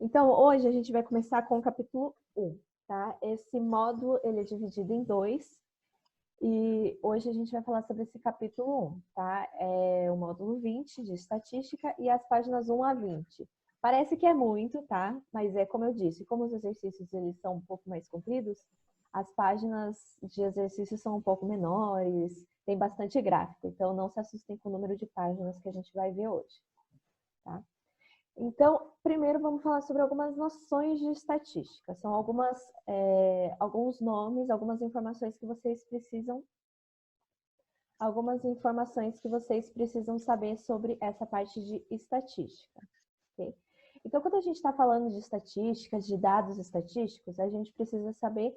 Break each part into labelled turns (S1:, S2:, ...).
S1: Então, hoje a gente vai começar com o capítulo 1, tá? Esse módulo, ele é dividido em dois, e hoje a gente vai falar sobre esse capítulo 1, tá? É o módulo 20 de estatística e as páginas 1 a 20. Parece que é muito, tá? Mas é como eu disse, como os exercícios eles são um pouco mais compridos, as páginas de exercícios são um pouco menores, tem bastante gráfico, então não se assustem com o número de páginas que a gente vai ver hoje, tá? Então, primeiro vamos falar sobre algumas noções de estatística. São alguns nomes, algumas informações que vocês precisam saber sobre essa parte de estatística. Okay? Então, quando a gente está falando de estatística, de dados estatísticos, a gente precisa saber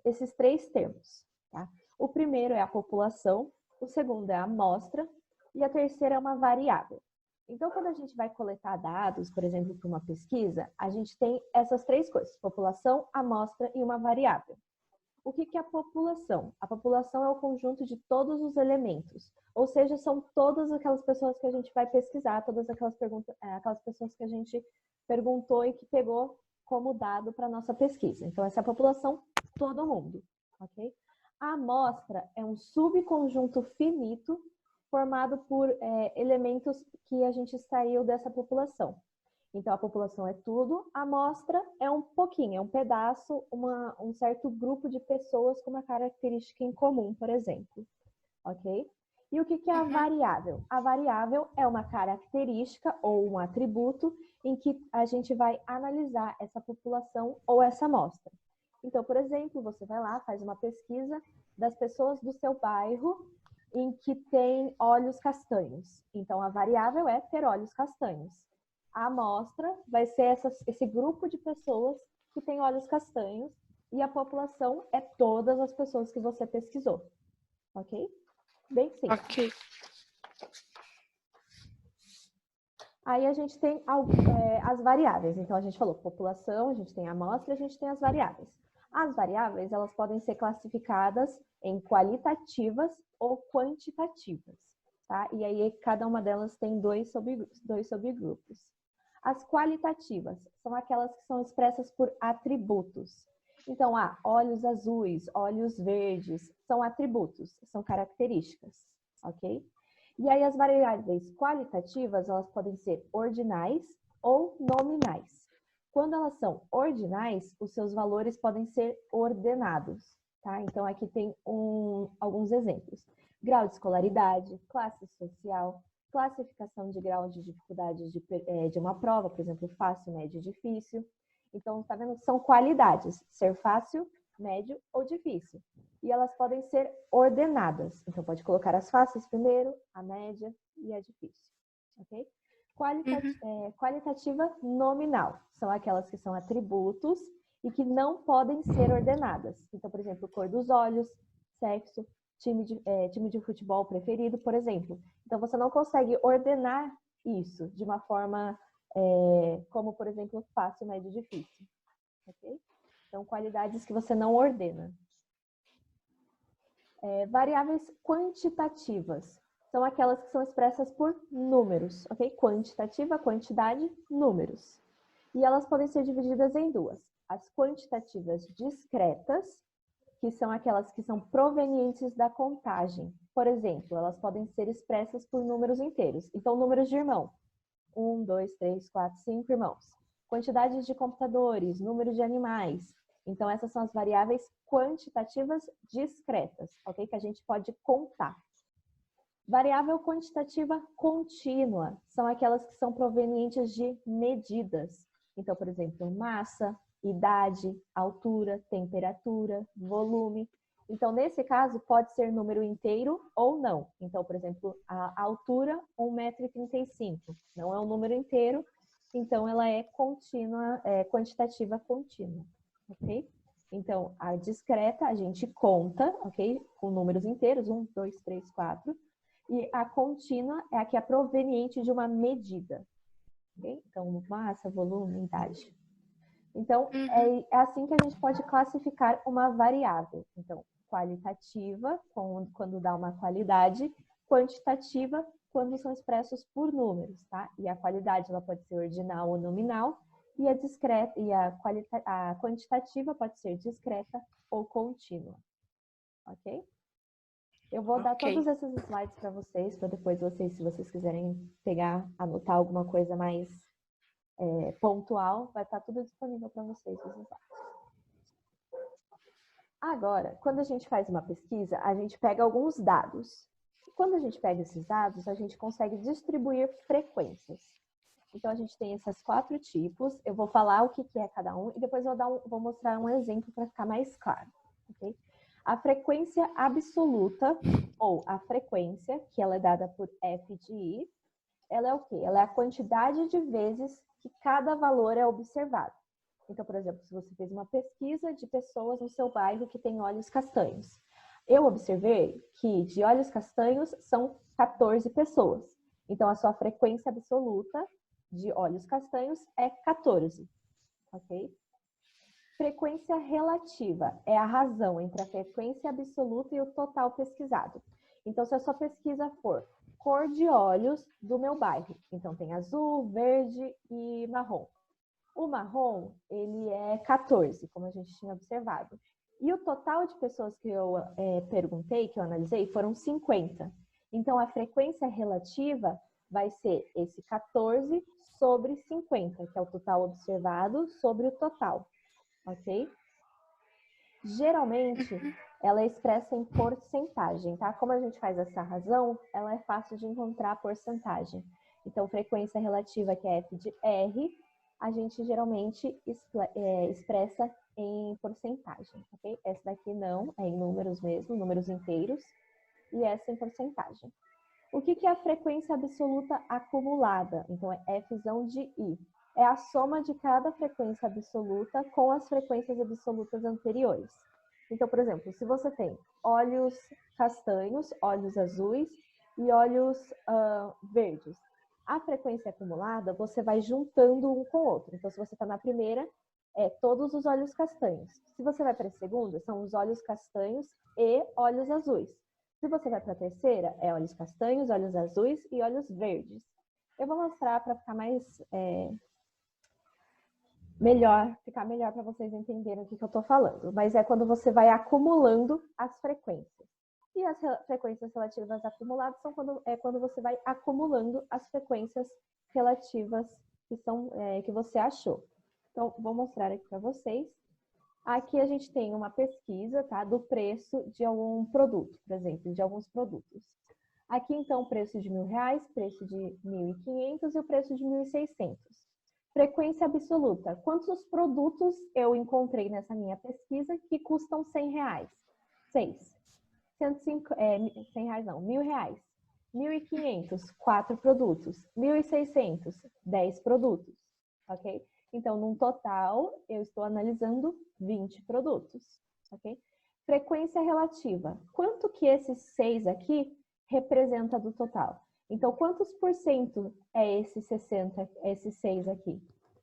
S1: esses três termos. Tá? O primeiro é a população, o segundo é a amostra e a terceira é uma variável. Então, quando a gente vai coletar dados, por exemplo, para uma pesquisa, a gente tem essas três coisas, população, amostra e uma variável. O que é a população? A população é o conjunto de todos os elementos, ou seja, são todas aquelas pessoas que a gente vai pesquisar, todas aquelas pessoas que a gente perguntou e que pegou como dado para a nossa pesquisa. Então, essa é a população, todo mundo, ok? A amostra é um subconjunto finito formado por elementos que a gente extraiu dessa população. Então, a população é tudo, a amostra é um pouquinho, é um pedaço, um certo grupo de pessoas com uma característica em comum, por exemplo. Ok? E o que é a variável? A variável é uma característica ou um atributo em que a gente vai analisar essa população ou essa amostra. Então, por exemplo, você vai lá, faz uma pesquisa das pessoas do seu bairro em que tem olhos castanhos. Então, a variável é ter olhos castanhos. A amostra vai ser esse grupo de pessoas que tem olhos castanhos e a população é todas as pessoas que você pesquisou. Ok? Bem simples.
S2: Ok.
S1: Aí a gente tem as variáveis. Então, a gente falou população, a gente tem a amostra, a gente tem as variáveis. As variáveis, elas podem ser classificadas em qualitativas ou quantitativas, tá? E aí, cada uma delas tem dois subgrupos. As qualitativas são aquelas que são expressas por atributos. Então, olhos azuis, olhos verdes, são atributos, são características, ok? E aí as variáveis qualitativas, elas podem ser ordinais ou nominais. Quando elas são ordinais, os seus valores podem ser ordenados, tá? Então, aqui tem alguns exemplos. Grau de escolaridade, classe social, classificação de grau de dificuldade de uma prova, por exemplo, fácil, médio, difícil. Então, tá vendo? São qualidades, ser fácil, médio ou difícil. E elas podem ser ordenadas. Então, pode colocar as fáceis primeiro, a média e a difícil. Ok? Qualitativa nominal. São aquelas que são atributos e que não podem ser ordenadas. Então, por exemplo, cor dos olhos, sexo, time de futebol preferido, por exemplo. Então, você não consegue ordenar isso de uma forma como, por exemplo, fácil, médio, difícil. Ok? Então, qualidades que você não ordena. Variáveis quantitativas são aquelas que são expressas por números, ok? Quantitativa, quantidade, números. E elas podem ser divididas em duas. As quantitativas discretas, que são aquelas que são provenientes da contagem. Por exemplo, elas podem ser expressas por números inteiros. Então, números de irmão. 1, 2, 3, 4, 5 irmãos. Quantidades de computadores, número de animais. Então, essas são as variáveis quantitativas discretas, ok? Que a gente pode contar. Variável quantitativa contínua são aquelas que são provenientes de medidas. Então, por exemplo, massa, idade, altura, temperatura, volume. Então, nesse caso, pode ser número inteiro ou não. Então, por exemplo, a altura, 1,35 m. Não é um número inteiro, então ela é contínua, quantitativa contínua, ok? Então, a discreta a gente conta, ok? Com números inteiros, 1, 2, 3, 4. E a contínua é a que é proveniente de uma medida, ok? Então, massa, volume, idade. Então, é assim que a gente pode classificar uma variável. Então, qualitativa, quando dá uma qualidade, quantitativa, quando são expressos por números, tá? E a qualidade, ela pode ser ordinal ou nominal, E a discreta e a quantitativa pode ser discreta ou contínua. Ok? Eu vou dar todos esses slides para vocês, para depois vocês, se vocês quiserem pegar, anotar alguma coisa mais pontual, vai estar tudo disponível para vocês, os slides. Agora, quando a gente faz uma pesquisa, a gente pega alguns dados. Quando a gente pega esses dados, a gente consegue distribuir frequências. Então, a gente tem esses 4 tipos. Eu vou falar o que é cada um e depois eu vou mostrar um exemplo para ficar mais claro. Okay? A frequência absoluta, ou a frequência, que ela é dada por f de i, ela é o quê? Ela é a quantidade de vezes que cada valor é observado. Então, por exemplo, se você fez uma pesquisa de pessoas no seu bairro que têm olhos castanhos, eu observei que de olhos castanhos são 14 pessoas. Então, a sua frequência absoluta de olhos castanhos é 14, ok? Frequência relativa é a razão entre a frequência absoluta e o total pesquisado. Então, se a sua pesquisa for cor de olhos do meu bairro, então tem azul, verde e marrom. O marrom, ele é 14, como a gente tinha observado. E o total de pessoas que eu perguntei, que eu analisei, foram 50. Então, a frequência relativa vai ser esse 14 sobre 50, que é o total observado sobre o total, ok? Geralmente, ela é expressa em porcentagem, tá? Como a gente faz essa razão, ela é fácil de encontrar a porcentagem. Então, frequência relativa, que é F de R, a gente geralmente expressa em porcentagem, ok? Essa daqui não, é em números mesmo, números inteiros, e essa em porcentagem. O que é a frequência absoluta acumulada? Então, é Fzão de I. É a soma de cada frequência absoluta com as frequências absolutas anteriores. Então, por exemplo, se você tem olhos castanhos, olhos azuis e olhos verdes, a frequência acumulada, você vai juntando um com o outro. Então, se você está na primeira, é todos os olhos castanhos. Se você vai para a segunda, são os olhos castanhos e olhos azuis. Se você vai para a terceira, é olhos castanhos, olhos azuis e olhos verdes. Eu vou mostrar para ficar melhor para vocês entenderem o que eu estou falando. Mas é quando você vai acumulando as frequências. E as frequências relativas acumuladas são quando você vai acumulando as frequências relativas que você achou. Então, vou mostrar aqui para vocês. Aqui a gente tem uma pesquisa, tá, do preço de algum produto, por exemplo, de alguns produtos. Aqui, então, o preço de R$1.000, preço de 1.500 e o preço de 1.600. Frequência absoluta. Quantos produtos eu encontrei nessa minha pesquisa que custam R$100? 6. 100 reais não, R$1.000. 1.500, 4 produtos. 1.600, 10 produtos, ok? Então, num total, eu estou analisando 20 produtos, ok? Frequência relativa. Quanto que esses 6 aqui representa do total? Então, quantos por cento é esse 6 aqui?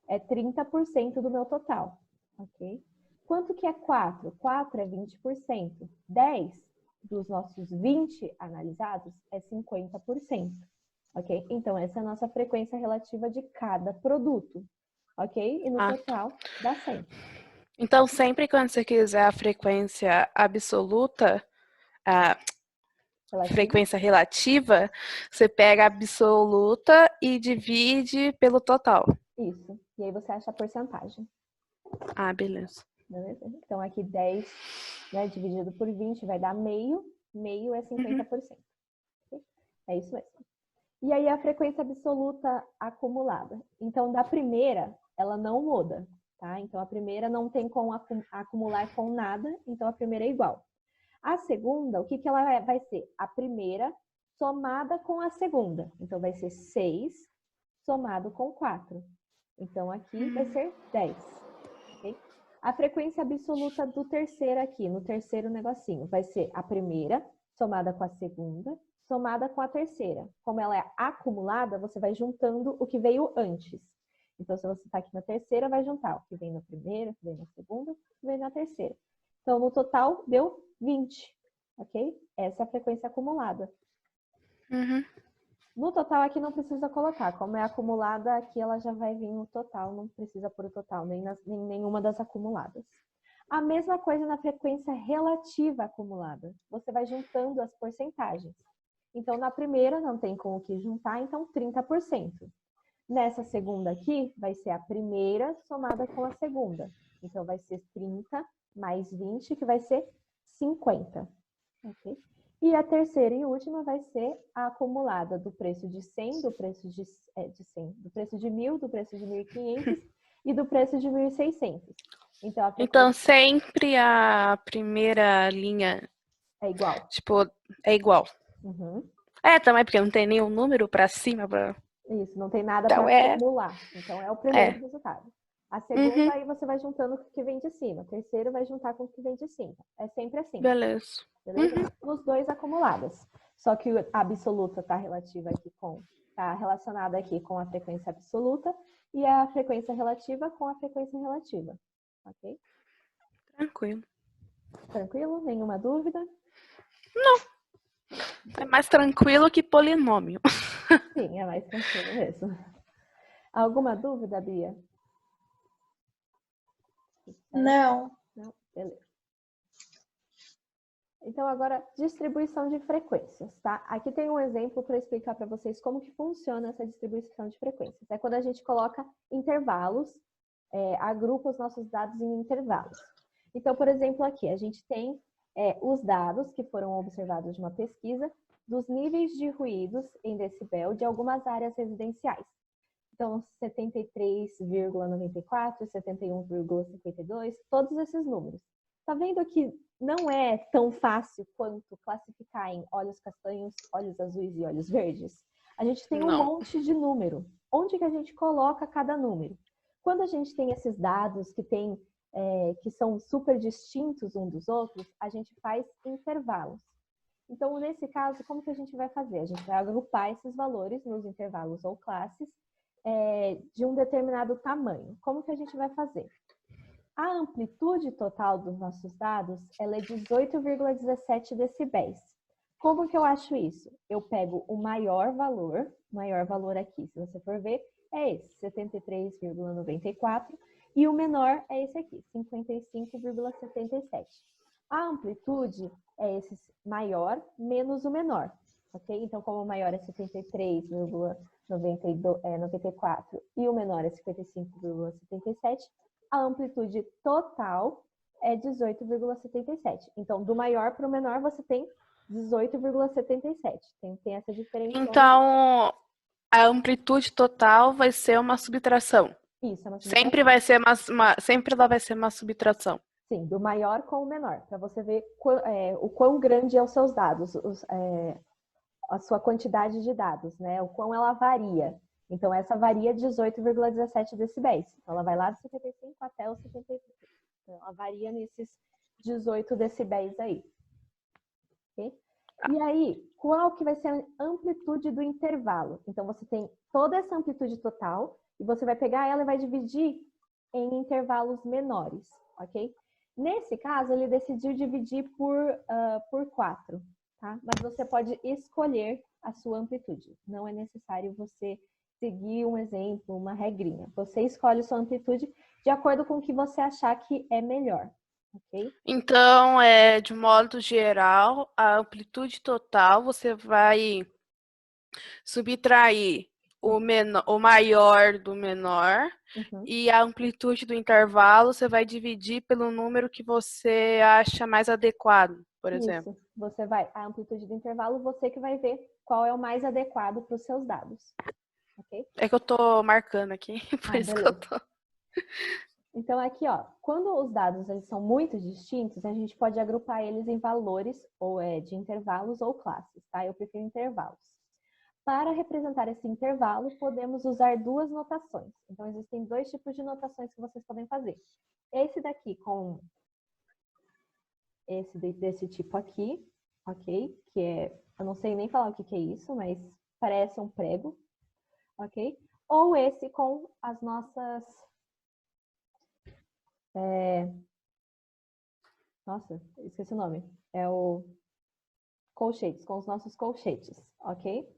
S1: É 30% do meu total, ok? Quanto que é 4? 4 é 20%. 10 dos nossos 20 analisados é 50%, ok? Então, essa é a nossa frequência relativa de cada produto, ok? E no total, dá 100.
S2: Então, sempre quando você quiser a frequência absoluta, a frequência relativa, você pega a absoluta e divide pelo total.
S1: Isso. E aí você acha a porcentagem.
S2: Ah, beleza.
S1: Beleza? Então, aqui 10, né, dividido por 20 vai dar meio. Meio é 50%. Okay? É isso mesmo. E aí, a frequência absoluta acumulada. Então, da primeira, ela não muda, tá? Então, a primeira não tem como acumular com nada, então a primeira é igual. A segunda, o que ela vai ser? A primeira somada com a segunda. Então, vai ser 6 somado com 4. Então, aqui vai ser 10. Okay? A frequência absoluta do terceiro aqui, no terceiro negocinho, vai ser a primeira somada com a segunda, somada com a terceira. Como ela é acumulada, você vai juntando o que veio antes. Então, se você está aqui na terceira, vai juntar o que vem na primeira, o que vem na segunda, o que vem na terceira. Então, no total, deu 20, ok? Essa é a frequência acumulada. No total aqui não precisa colocar, como é acumulada, aqui ela já vai vir no total, não precisa pôr o total, nem nenhuma das acumuladas. A mesma coisa na frequência relativa acumulada. Você vai juntando as porcentagens. Então, na primeira não tem com o que juntar, então 30%. Nessa segunda aqui, vai ser a primeira somada com a segunda. Então, vai ser 30 mais 20, que vai ser 50. Ok? E a terceira e última vai ser a acumulada do preço de 100, do preço de 100, do preço de 1.000, do preço de 1.500 e do preço de 1.600.
S2: Então, sempre a primeira linha
S1: é igual.
S2: Tipo, é igual.
S1: Uhum.
S2: Também porque não tem nenhum número para cima.
S1: Isso, não tem nada
S2: então,
S1: para acumular. Então, é o primeiro resultado. A segunda, aí você vai juntando com o que vem de cima. O terceiro vai juntar com o que vem de cima. É sempre assim.
S2: Beleza.
S1: Beleza? Nos dois acumuladas. Só que a absoluta está relativa aqui está relacionada aqui com a frequência absoluta e a frequência relativa com a frequência relativa. Ok?
S2: Tranquilo.
S1: Tranquilo? Nenhuma dúvida?
S2: Não. É mais tranquilo que polinômio.
S1: Sim, é mais tranquilo mesmo. Alguma dúvida, Bia?
S3: Não.
S1: Não? Beleza. Então, agora, distribuição de frequências, tá? Aqui tem um exemplo para explicar para vocês como que funciona essa distribuição de frequências. É quando a gente coloca intervalos, agrupa os nossos dados em intervalos. Então, por exemplo, aqui a gente tem os dados que foram observados de uma pesquisa dos níveis de ruídos em decibel de algumas áreas residenciais. Então, 73,94, 71,52, todos esses números. Tá vendo que não é tão fácil quanto classificar em olhos castanhos, olhos azuis e olhos verdes? A gente tem um monte de número. Onde que a gente coloca cada número? Quando a gente tem esses dados que são super distintos um dos outros, a gente faz intervalos. Então, nesse caso, como que a gente vai fazer? A gente vai agrupar esses valores nos intervalos ou classes de um determinado tamanho. Como que a gente vai fazer? A amplitude total dos nossos dados ela é 18,17 decibéis. Como que eu acho isso? Eu pego o maior valor aqui, se você for ver, é esse, 73,94, e o menor é esse aqui, 55,77. A amplitude é esse maior menos o menor, ok? Então, como o maior é 73,94 e o menor é 55,77, a amplitude total é 18,77. Então, do maior para o menor, você tem 18,77. Tem essa diferença.
S2: Então, a amplitude total vai ser uma subtração.
S1: Isso, é uma subtração.
S2: Sempre ela vai ser uma subtração.
S1: Sim, do maior com o menor, para você ver o quão grande é os seus dados, a sua quantidade de dados, né? O quão ela varia. Então, essa varia 18,17 decibéis. Então, ela vai lá do 75 até o 73. Então, ela varia nesses 18 decibéis aí. Okay? E aí, qual que vai ser a amplitude do intervalo? Então, você tem toda essa amplitude total e você vai pegar ela e vai dividir em intervalos menores, ok? Nesse caso, ele decidiu dividir por 4, tá? Mas você pode escolher a sua amplitude. Não é necessário você seguir um exemplo, uma regrinha. Você escolhe sua amplitude de acordo com o que você achar que é melhor, ok?
S2: Então, de modo geral, a amplitude total você vai subtrair o maior do menor, e a amplitude do intervalo você vai dividir pelo número que você acha mais adequado, por exemplo.
S1: Isso. Você vai, a amplitude do intervalo, você que vai ver qual é o mais adequado para os seus dados. Okay?
S2: É que eu tô marcando aqui, por isso beleza. Que eu tô...
S1: Então, aqui, ó, quando os dados eles são muito distintos, a gente pode agrupar eles em valores ou de intervalos ou classes, tá? Eu prefiro intervalos. Para representar esse intervalo, podemos usar duas notações. Então, existem dois tipos de notações que vocês podem fazer. Esse daqui com desse tipo aqui, ok? Que é, eu não sei nem falar o que é isso, mas parece um prego, ok? Ou esse com as nossas... Nossa, esqueci o nome. É o colchetes, com os nossos colchetes, ok?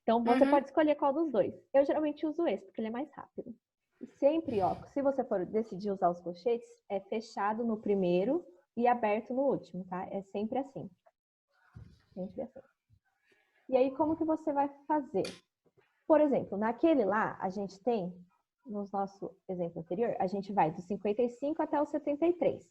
S1: Então, você pode escolher qual dos dois. Eu geralmente uso esse, porque ele é mais rápido. E sempre, ó, se você for decidir usar os colchetes, é fechado no primeiro e aberto no último, tá? É sempre assim. Sempre assim. E aí, como que você vai fazer? Por exemplo, naquele lá, a gente tem, no nosso exemplo anterior, a gente vai do 55 até o 73.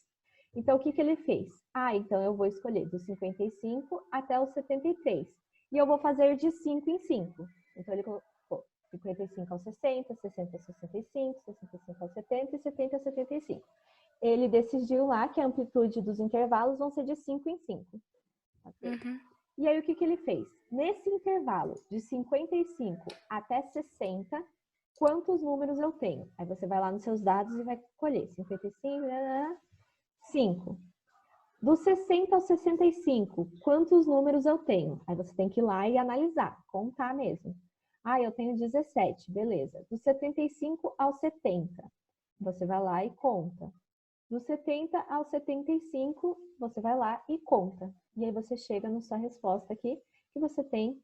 S1: Então, o que ele fez? Então eu vou escolher do 55 até o 73. E eu vou fazer de 5 em 5. Então, ele colocou 55 ao 60, 60 ao 65, 65 ao 70 e 70 ao 75. Ele decidiu lá que a amplitude dos intervalos vão ser de 5 em 5. Okay? E aí, o que ele fez? Nesse intervalo de 55 até 60, quantos números eu tenho? Aí você vai lá nos seus dados e vai colher 55, 5. Do 60 ao 65, quantos números eu tenho? Aí você tem que ir lá e analisar, contar mesmo. Eu tenho 17, beleza. Do 75 ao 70, você vai lá e conta. Do 70 ao 75, você vai lá e conta. E aí você chega na sua resposta aqui, que você tem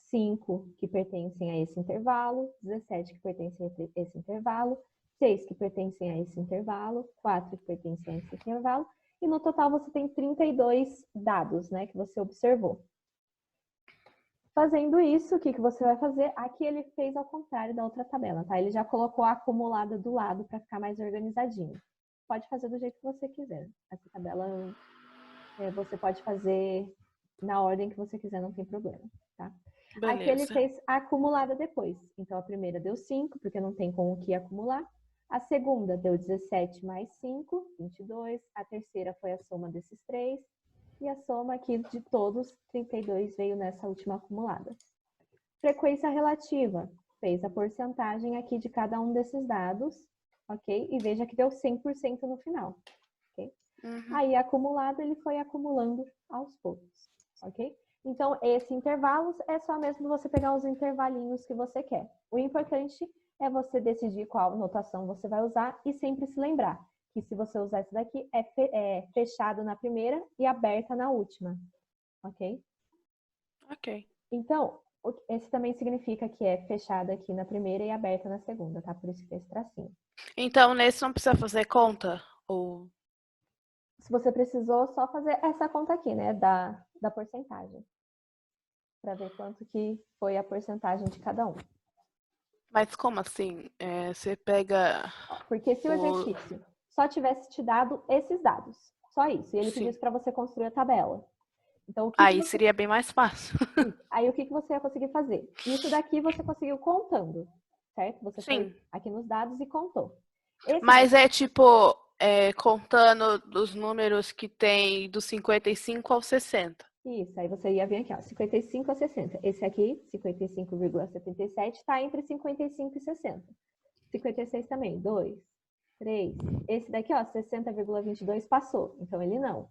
S1: 5 que pertencem a esse intervalo, 17 que pertencem a esse intervalo, 6 que pertencem a esse intervalo, 4 que pertencem a esse intervalo, e no total você tem 32 dados, né, que você observou. Fazendo isso, o que você vai fazer? Aqui ele fez ao contrário da outra tabela, tá? Ele já colocou a acumulada do lado para ficar mais organizadinho. Pode fazer do jeito que você quiser. Essa tabela você pode fazer na ordem que você quiser, não tem problema, tá?
S2: Beleza.
S1: Aqui ele fez a acumulada depois. Então, a primeira deu 5, porque não tem com o que acumular. A segunda deu 17 mais 5, 22. A terceira foi a soma desses 3. E a soma aqui de todos, 32, veio nessa última acumulada. Frequência relativa. Fez a porcentagem aqui de cada um desses dados, ok? E veja que deu 100% no final, ok? Aí, acumulado, ele foi acumulando aos poucos, ok? Então, esse intervalos é só mesmo você pegar os intervalinhos que você quer. O importante é você decidir qual notação você vai usar e sempre se lembrar que se você usar esse daqui, é fechado na primeira e aberta na última, ok?
S2: Ok.
S1: Então, esse também significa que é fechado aqui na primeira e aberta na segunda, tá? Por isso que é esse tracinho.
S2: Então, nesse não precisa fazer conta? Ou...
S1: Se você precisou, só fazer essa conta aqui, né? Da porcentagem. Para ver quanto que foi a porcentagem de cada um.
S2: Mas como assim? Você pega...
S1: Porque se o exercício só tivesse te dado esses dados, só isso, e ele pedisse para você construir a tabela. Então, o que
S2: Aí seria bem mais fácil.
S1: Aí o que você ia conseguir fazer? Isso daqui você conseguiu contando, certo? Você foi aqui nos dados e contou.
S2: Mas é tipo, contando os números que tem do 55 ao 60.
S1: Isso, aí você ia vir aqui, ó, 55 a 60. Esse aqui, 55,77, está entre 55 e 60. 56 também, 2, 3. Esse daqui, ó, 60,22 passou, então ele não.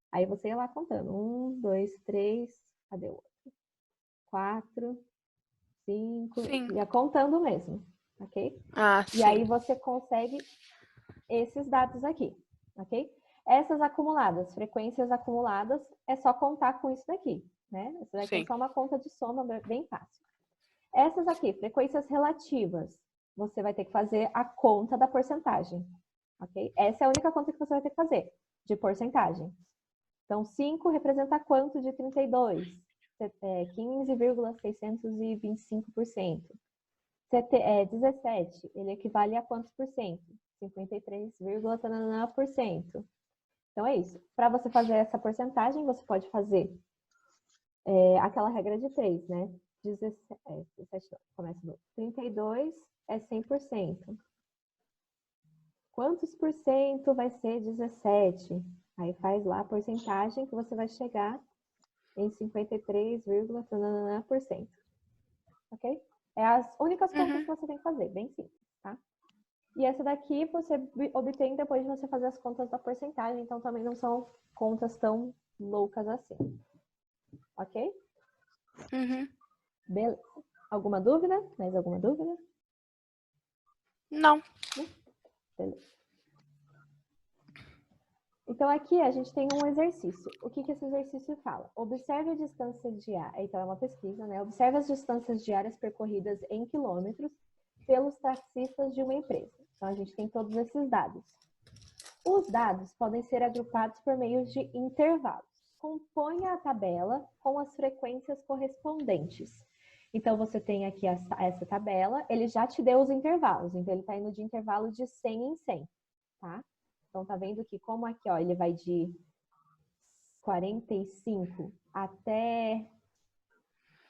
S1: Aí você ia lá contando. 1, 2, 3, cadê o outro? 4, 5, ia contando mesmo, ok? E aí você consegue esses dados aqui, ok? Essas acumuladas, frequências acumuladas, é só contar com isso daqui, né? Essa daqui é só uma conta de soma bem fácil. Essas aqui, frequências relativas, você vai ter que fazer a conta da porcentagem, ok? Essa é a única conta que você vai ter que fazer, de porcentagem. Então, 5 representa quanto de 32? 15,625%. 17, ele equivale a quantos por cento? 53,tananã%. Então, é isso. Para você fazer essa porcentagem, você pode fazer aquela regra de 3, né? 17 começa no 32 é 100%. Quantos por cento vai ser 17? Aí faz lá a porcentagem que você vai chegar em 53,tananã%. Ok? É as únicas contas que você tem que fazer, bem simples, tá? E essa daqui você obtém depois de você fazer as contas da porcentagem, então também não são contas tão loucas assim. Ok? Beleza. Alguma dúvida? Mais alguma dúvida?
S2: Não.
S1: Beleza. Então, aqui a gente tem um exercício. O que esse exercício fala? Observe a distância diária. Então, é uma pesquisa, né? Observe as distâncias diárias percorridas em quilômetros pelos taxistas de uma empresa. Então, a gente tem todos esses dados. Os dados podem ser agrupados por meio de intervalos. Componha a tabela com as frequências correspondentes. Então, você tem aqui essa tabela, ele já te deu os intervalos. Então, ele está indo de intervalo de 100 em 100, tá? Então, tá vendo que como aqui, ó, ele vai de 45 até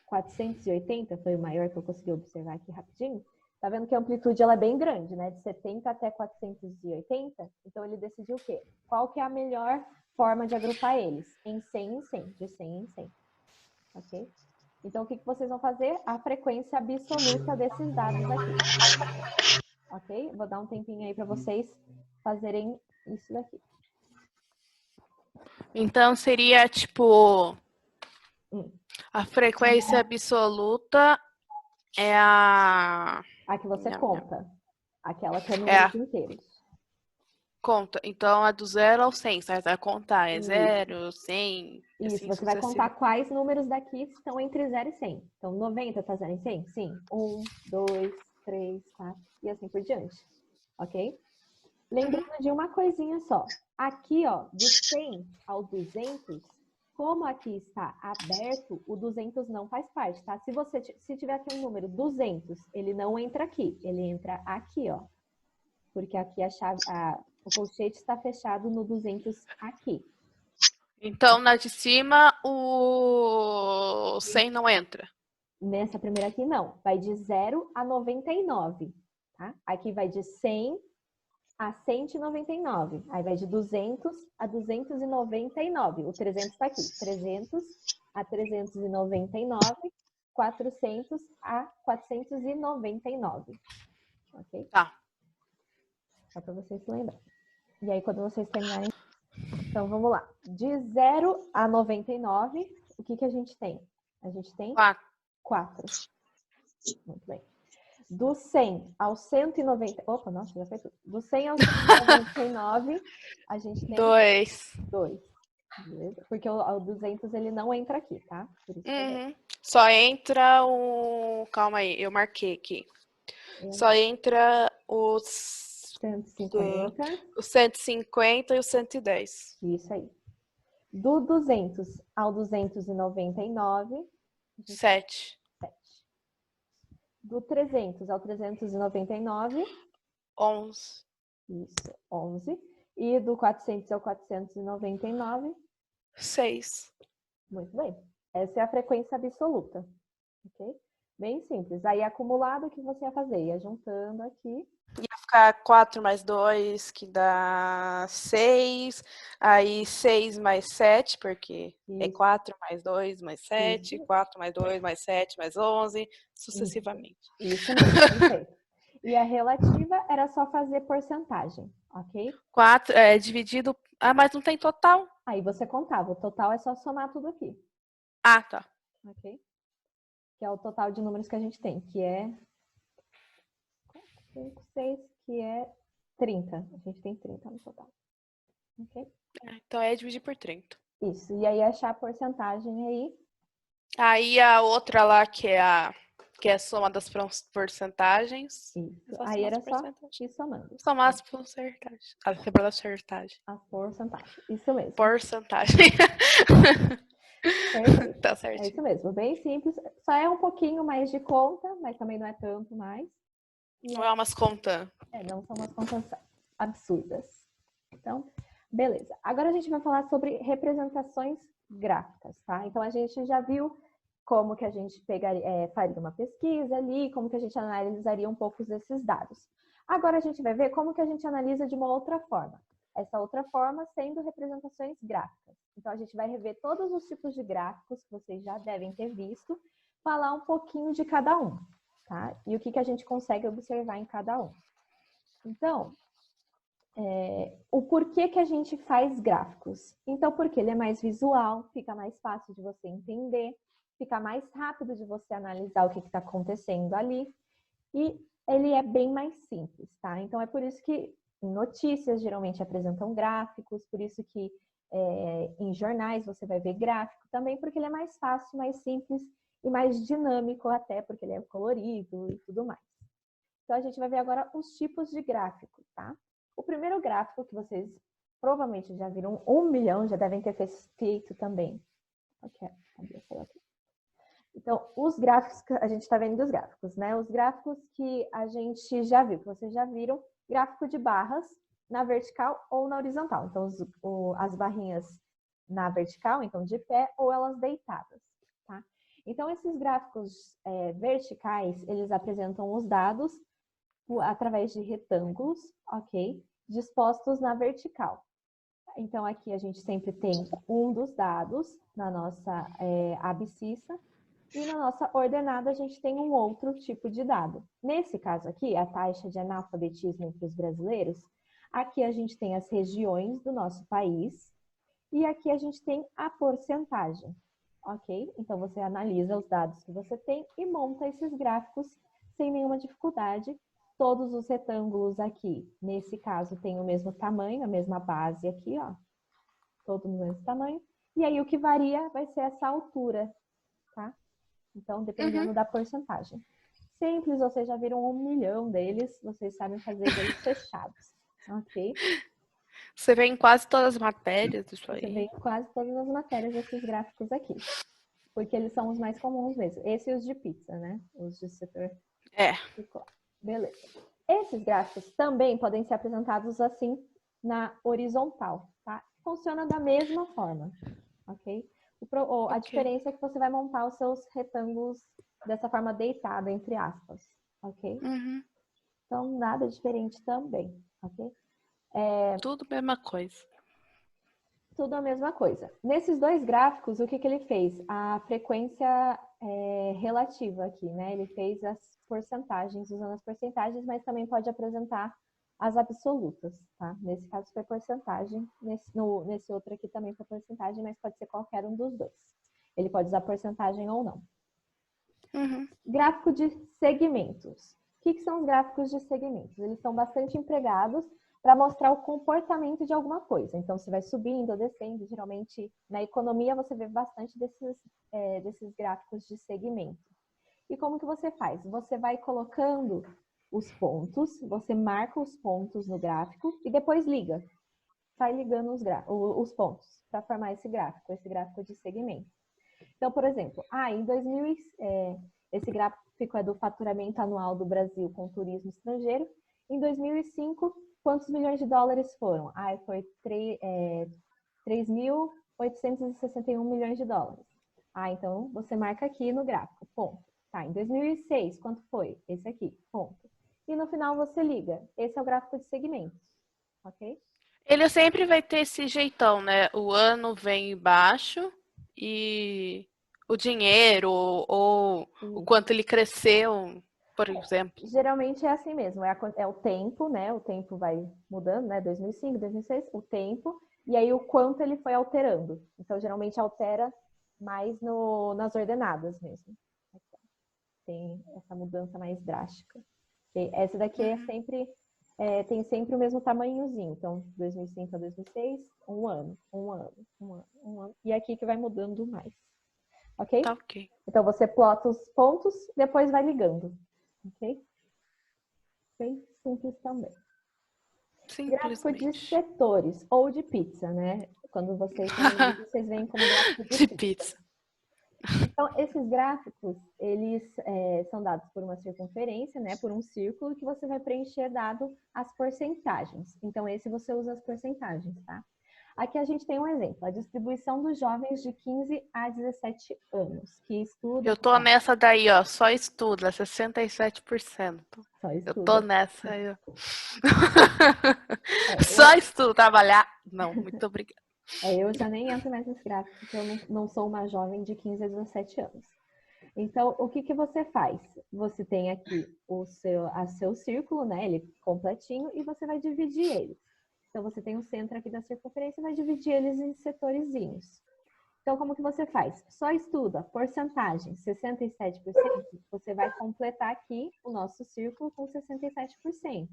S1: 480, foi o maior que eu consegui observar aqui rapidinho. Tá vendo que a amplitude ela é bem grande, né? De 70 até 480. Então, ele decidiu o quê? Qual que é a melhor forma de agrupar eles? Em 100 em 100, de 100 em 100. Ok? Então, o que vocês vão fazer? A frequência absoluta desses dados aqui. Ok? Vou dar um tempinho aí para vocês fazerem isso daqui.
S2: Então, seria, tipo, a frequência absoluta é a
S1: que você conta. Aquela que é
S2: É a
S1: números inteiros.
S2: conta. Então, é do 0 ao 100, certo? Vai contar. É 0, 100,
S1: Isso,
S2: assim
S1: você vai contar quais números daqui estão entre 0 e 100. Então, 90 está 0 em 100? Sim. 1, 2, 3, 4 e assim por diante. Ok? Lembrando de uma coisinha só. Aqui, ó, do 100 ao 200, como aqui está aberto, o 200 não faz parte, tá? Se tiver aqui um número 200, ele não entra aqui, ele entra aqui, ó. Porque aqui o colchete está fechado no 200 aqui.
S2: Então, na de cima, o 100 não entra.
S1: Nessa primeira aqui, não. Vai de 0 a 99, tá? Aqui vai de 100 a 199. Aí vai de 200 a 299. O 300 está aqui. 300 a 399. 400 a 499. Ok?
S2: Tá.
S1: Só para vocês se lembrarem. E aí, quando vocês terminarem... Então, vamos lá. De 0 a 99, o que a gente tem? A gente tem 4. Muito bem. Do 100 ao 190... Opa, nossa, já foi tudo. Do 100 ao 199, a gente tem
S2: 2.
S1: Beleza? Porque o 200 ele não entra aqui, tá? Por isso
S2: Só entra o... Calma aí, eu marquei aqui. Só entra os...
S1: 150.
S2: Os 150 e os 110.
S1: Isso aí. Do 200 ao 299...
S2: 7.
S1: Do 300 ao 399...
S2: 11.
S1: Isso, 11. E do 400 ao 499...
S2: 6.
S1: Muito bem. Essa é a frequência absoluta. Ok? Bem simples. Aí, acumulado, o que você ia fazer? Ia juntando aqui.
S2: Ia ficar 4 mais 2, que dá 6. Aí 6 mais 7, porque isso. É 4 mais 2 mais 7. Isso. 4 mais 2 mais 7 mais 11, sucessivamente.
S1: Isso mesmo, perfeito. E a relativa era só fazer porcentagem, ok?
S2: 4 é dividido... Ah, mas não tem total.
S1: Aí você contava. O total é só somar tudo aqui.
S2: Ah, tá.
S1: Ok? Que é o total de números que a gente tem, que é 5, 6, que é 30. A gente tem 30 no total. Ok?
S2: Então é dividir por 30.
S1: Isso. E aí achar a porcentagem aí.
S2: Aí a outra lá, que é a soma das porcentagens.
S1: Isso. Aí era só ir somando.
S2: Somar as porcentagens. A porcentagem.
S1: As porcentagens. Isso mesmo.
S2: Porcentagem.
S1: Perfeito.
S2: Tá certo.
S1: É isso mesmo. Bem simples. Só é um pouquinho mais de conta, mas também não é tanto mais.
S2: Não é umas contas.
S1: Não são umas contas absurdas. Então, beleza. Agora a gente vai falar sobre representações gráficas, tá? Então, a gente já viu como que a gente faria uma pesquisa ali, como que a gente analisaria um pouco desses dados. Agora a gente vai ver como que a gente analisa de uma outra forma. Essa outra forma sendo representações gráficas. Então, a gente vai rever todos os tipos de gráficos que vocês já devem ter visto, falar um pouquinho de cada um, tá? E o que a gente consegue observar em cada um. Então, o porquê que a gente faz gráficos? Então, porque ele é mais visual, fica mais fácil de você entender, fica mais rápido de você analisar o que está acontecendo ali, e ele é bem mais simples, tá? Então, é por isso que em notícias geralmente apresentam gráficos, por isso que em jornais você vai ver gráfico também, porque ele é mais fácil, mais simples e mais dinâmico até, porque ele é colorido e tudo mais. Então, a gente vai ver agora os tipos de gráfico, tá? O primeiro gráfico que vocês provavelmente já viram 1 milhão, já devem ter feito também. Então, os gráficos, a gente está vendo dos gráficos, né? Os gráficos que a gente já viu, que vocês já viram, gráfico de barras na vertical ou na horizontal. Então, as barrinhas na vertical, então de pé, ou elas deitadas, tá? Então, esses gráficos verticais, eles apresentam os dados através de retângulos, ok? Dispostos na vertical. Então, aqui a gente sempre tem um dos dados na nossa abscissa e na nossa ordenada a gente tem um outro tipo de dado. Nesse caso aqui, a taxa de analfabetismo entre os brasileiros, aqui a gente tem as regiões do nosso país e aqui a gente tem a porcentagem, ok? Então, você analisa os dados que você tem e monta esses gráficos sem nenhuma dificuldade. Todos os retângulos aqui, nesse caso, têm o mesmo tamanho, a mesma base aqui, ó. Todo no mesmo tamanho. E aí, o que varia vai ser essa altura, tá? Então, dependendo da porcentagem. Simples, vocês já viram 1 milhão deles, vocês sabem fazer eles fechados, ok?
S2: Você vê em quase todas as matérias isso aí.
S1: Você vê em quase todas as matérias esses gráficos aqui. Porque eles são os mais comuns mesmo. Esse e os de pizza, né? Os de setor. Beleza. Esses gráficos também podem ser apresentados assim na horizontal, tá? Funciona da mesma forma, ok? A diferença é que você vai montar os seus retângulos dessa forma deitada, entre aspas, ok?
S2: Uhum.
S1: Então, nada diferente também, ok?
S2: Tudo a mesma coisa.
S1: Tudo a mesma coisa. Nesses dois gráficos, o que ele fez? A frequência relativa aqui, né? Ele fez as porcentagens, usando as porcentagens, mas também pode apresentar as absolutas, tá? Nesse caso foi porcentagem, nesse outro aqui também foi porcentagem, mas pode ser qualquer um dos dois. Ele pode usar porcentagem ou não.
S2: Uhum.
S1: Gráfico de segmentos. O que são os gráficos de segmentos? Eles são bastante empregados para mostrar o comportamento de alguma coisa. Então, você vai subindo ou descendo. Geralmente, na economia, você vê bastante desses gráficos de segmento. E como que você faz? Você vai colocando os pontos, você marca os pontos no gráfico e depois liga. Sai ligando os pontos para formar esse gráfico de segmento. Então, por exemplo, esse gráfico é do faturamento anual do Brasil com turismo estrangeiro. Em 2005, quantos milhões de dólares foram? Foi 3.861 milhões de dólares. Então você marca aqui no gráfico, ponto. Tá, em 2006, quanto foi? Esse aqui, ponto. E no final você liga. Esse é o gráfico de segmentos, ok?
S2: Ele sempre vai ter esse jeitão, né? O ano vem embaixo e o dinheiro ou o quanto ele cresceu, por exemplo.
S1: Geralmente é assim mesmo, é o tempo, né? O tempo vai mudando, né? 2005, 2006, o tempo, e aí o quanto ele foi alterando. Então, geralmente altera mais nas ordenadas mesmo. Tem essa mudança mais drástica. E essa daqui tem sempre o mesmo tamanhozinho. Então, 2005 a 2006, um ano. E aqui que vai mudando mais. Ok?
S2: Tá ok.
S1: Então, você plota os pontos, depois vai ligando. Ok? Bem simples também. Gráfico de setores ou de pizza, né? Quando vocês veem como gráfico de pizza. Então, esses gráficos, eles são dados por uma circunferência, né? Por um círculo que você vai preencher dado as porcentagens. Então, esse você usa as porcentagens, tá? Aqui a gente tem um exemplo, a distribuição dos jovens de 15 a 17 anos, que estudam...
S2: Eu tô nessa daí, ó, só estuda, 67%.
S1: Só estuda.
S2: Eu tô nessa aí, ó. Só estudo, trabalhar. Não, muito obrigada.
S1: Eu já nem entro mais nesse gráfico, porque eu não sou uma jovem de 15 a 17 anos. Então, o que você faz? Você tem aqui o seu círculo, né? Ele completinho, e você vai dividir ele. Então, você tem o centro aqui da circunferência e vai dividir eles em setorizinhos. Então, como que você faz? Só estuda porcentagem, 67%, você vai completar aqui o nosso círculo com 67%.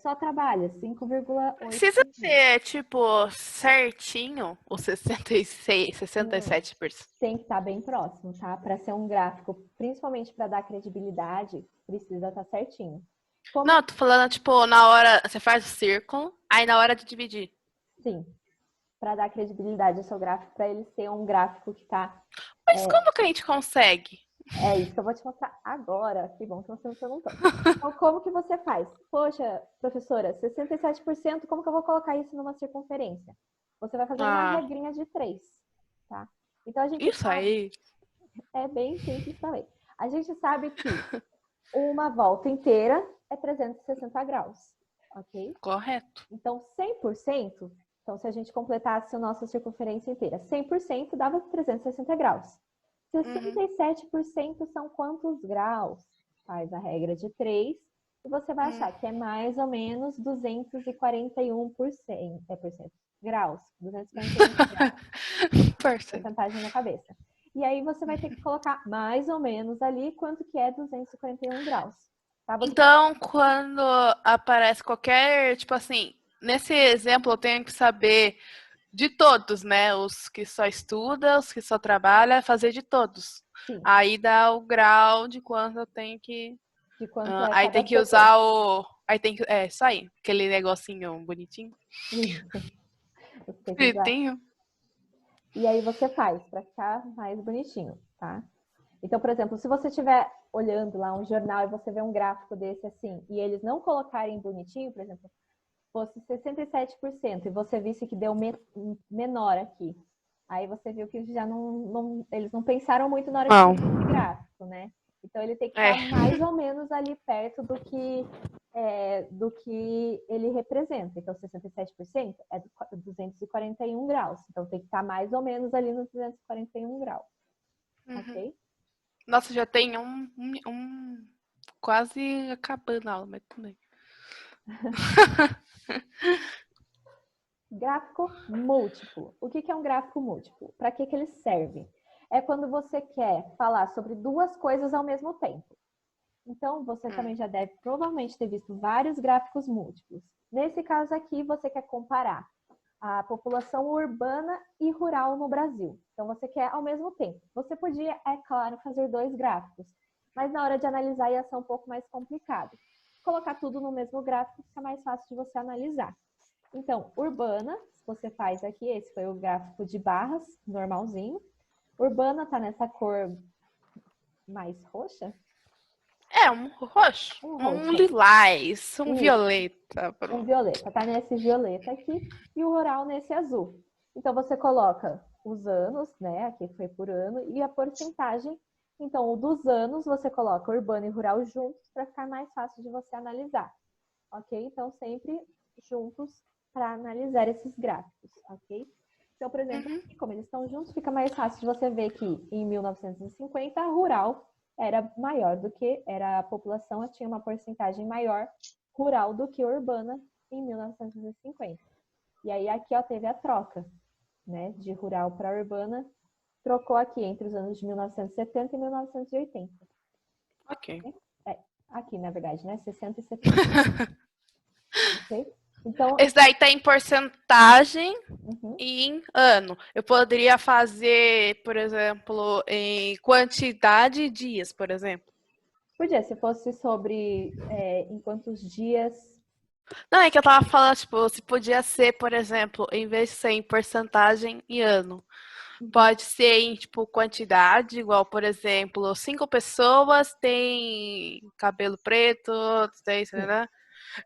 S1: Só trabalha 5,8.
S2: Precisa ser, tipo, certinho o 66, 67%.
S1: Tem que estar bem próximo, tá? Para ser um gráfico, principalmente para dar credibilidade, precisa estar certinho.
S2: Não, tô falando, tipo, na hora, você faz o círculo, aí na hora de dividir.
S1: Sim, para dar credibilidade ao seu gráfico, para ele ser um gráfico que tá...
S2: Mas como que a gente consegue?
S1: É isso que eu vou te mostrar agora. Que bom que você me perguntou. Então, como que você faz? Poxa, professora, 67%, como que eu vou colocar isso numa circunferência? Você vai fazer uma regrinha de 3, tá? Então, a gente
S2: Isso
S1: sabe...
S2: aí.
S1: É bem simples também. A gente sabe que uma volta inteira é 360 graus, ok?
S2: Correto.
S1: Então, 100%, então se a gente completasse a nossa circunferência inteira, 100% dava 360 graus. 67% são quantos graus? Faz a regra de 3 e você vai achar que é mais ou menos 241%, graus. 241 graus. Porcentagem na cabeça. E aí você vai ter que colocar mais ou menos ali quanto que é 241 graus. Tá?
S2: Então, quando aparece qualquer, tipo assim, nesse exemplo eu tenho que saber de todos, né? Os que só estudam, os que só trabalham, fazer de todos.
S1: Sim.
S2: Aí dá o grau de quanto eu tenho que...
S1: De quanto é
S2: aí
S1: cada
S2: tem que
S1: setor.
S2: usar o... Aí tem que... É, isso aí. Aquele negocinho bonitinho.
S1: Você tem que usar.
S2: Bonitinho.
S1: E aí você faz para ficar mais bonitinho, tá? Então, por exemplo, se você estiver olhando lá um jornal e você vê um gráfico desse assim, e eles não colocarem bonitinho, por exemplo, fosse 67% e você visse que deu menor aqui. Aí você viu que já eles não pensaram muito na hora que fizeram esse gráfico, né? Então ele tem que estar mais ou menos ali perto do que ele representa. Então 67% é 241 graus. Então tem que estar mais ou menos ali nos 241 graus. Ok?
S2: Nossa, já tem quase acabando a aula, mas também.
S1: Gráfico múltiplo. O que é um gráfico múltiplo? Para que ele serve? É quando você quer falar sobre duas coisas ao mesmo tempo. Então, você também já deve provavelmente ter visto vários gráficos múltiplos. Nesse caso aqui, você quer comparar a população urbana e rural no Brasil. Então, você quer ao mesmo tempo. Você podia, é claro, fazer dois gráficos, mas na hora de analisar ia ser um pouco mais complicado. Colocar tudo no mesmo gráfico fica mais fácil de você analisar. Então, urbana, você faz aqui, esse foi o gráfico de barras, normalzinho. Urbana está nessa cor mais roxa.
S2: É, um roxo, um lilás, um violeta.
S1: Um violeta, tá nesse violeta aqui e o rural nesse azul. Então, você coloca os anos, né, aqui foi por ano, e a porcentagem. Então, o dos anos, você coloca urbano e rural juntos para ficar mais fácil de você analisar, ok? Então, sempre juntos para analisar esses gráficos, ok? Então, por exemplo, aqui, como eles estão juntos, fica mais fácil de você ver que em 1950 a rural era maior do que era a população, tinha uma porcentagem maior rural do que urbana em 1950. E aí aqui ó, teve a troca, né, de rural para urbana, trocou aqui entre os anos de 1970 e 1980.
S2: Ok.
S1: Aqui, na verdade, né, 60 e 70. Ok? Então,
S2: esse daí tá em porcentagem e em ano. Eu poderia fazer, por exemplo, em quantidade de dias, por exemplo.
S1: Podia, se fosse sobre em quantos dias.
S2: Não, é que eu tava falando, tipo, se podia ser, por exemplo, em vez de ser em porcentagem e ano. Pode ser em, tipo, quantidade, igual, por exemplo, 5 pessoas têm cabelo preto, tem, né?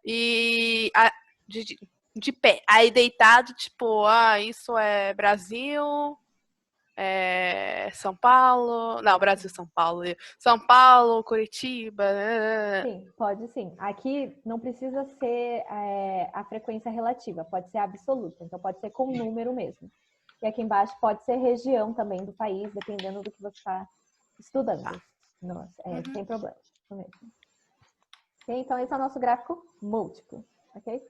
S2: E de pé. Aí deitado, tipo, isso é Brasil, São Paulo. Não, Brasil, São Paulo. São Paulo, Curitiba.
S1: Sim, pode sim. Aqui não precisa ser a frequência relativa, pode ser absoluta. Então pode ser com número mesmo. E aqui embaixo pode ser região também do país, dependendo do que você está estudando. Nossa, sem problema. Okay, então esse é o nosso gráfico múltiplo, ok?